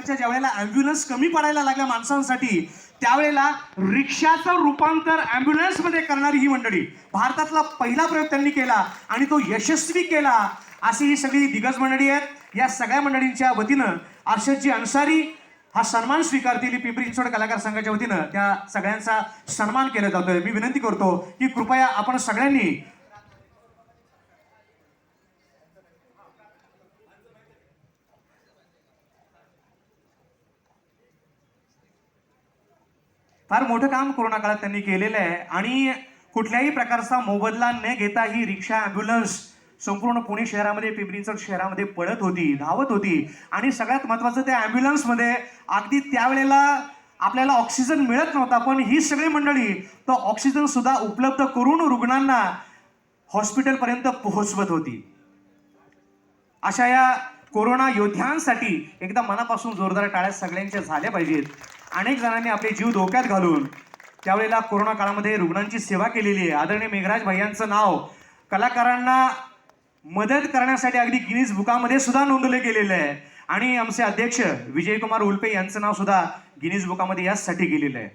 सरकारच्या ज्या वेळेला ॲम्ब्युलन्स कमी पडायला लागल्या माणसांसाठी, त्यावेळेला रिक्षाचं रूपांतर ॲम्ब्युलन्समध्ये करणारी ही मंडळी, भारतातला पहिला प्रयोग त्यांनी केला आणि तो यशस्वी केला. अशी ही सगळी दिग्गज मंडळी आहेत. या सगळ्या मंडळींच्या वतीनं अर्षदजी अन्सारी हा सन्मान स्वीकारतील. पिंपरी चिंचवड कलाकार संघाच्या वतीनं त्या सगळ्यांचा सन्मान केला जातोय. मी विनंती करतो की कृपया आपण सगळ्यांनी फार मोठं काम कोरोना काळात त्यांनी केलेलं आहे आणि कुठल्याही प्रकारचा मोबदला न घेता ही रिक्षा ॲम्ब्युलन्स संपूर्ण पुणे शहरामध्ये, पिंपरी चिंचवड शहरामध्ये पळत होती, धावत होती. आणि सगळ्यात महत्त्वाचं, त्या ॲम्ब्युलन्समध्ये अगदी त्यावेळेला आपल्याला ऑक्सिजन मिळत नव्हता, पण ही सगळी मंडळी तो ऑक्सिजन सुद्धा उपलब्ध करून रुग्णांना हॉस्पिटलपर्यंत पोहोचवत होती. अशा या कोरोना योद्ध्यांसाठी एकदा मनापासून जोरदार टाळ्या सगळ्यांच्या झाल्या पाहिजेत. अनेक जणांनी आपले जीव धोक्यात घालून त्यावेळेला कोरोना काळामध्ये रुग्णांची सेवा केलेली आहे. आदरणीय मेघराज भाईयांचं नाव कलाकारांना मदत करण्यासाठी अगदी गिनीज बुकामध्ये सुद्धा नोंदवले गेलेलं आहे. आणि आमचे अध्यक्ष विजयकुमार उल्पे यांचं नाव सुद्धा गिनीज बुकामध्ये याचसाठी गेलेलं आहे.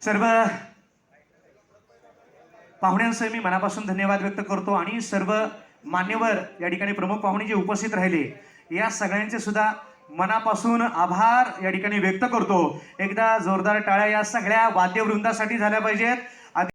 सर्व पाहुण्यांसह मी मनापासून धन्यवाद व्यक्त करतो आणि सर्व मान्यवर या ठिकाणी प्रमुख पाहुणे जे उपस्थित राहिले या सगळ्यांचे सुद्धा मनापासून आभार या ठिकाणी व्यक्त करतो. एकदा जोरदार टाळ्या या सगळ्या वाद्यवृंदासाठी झाल्या पाहिजेत.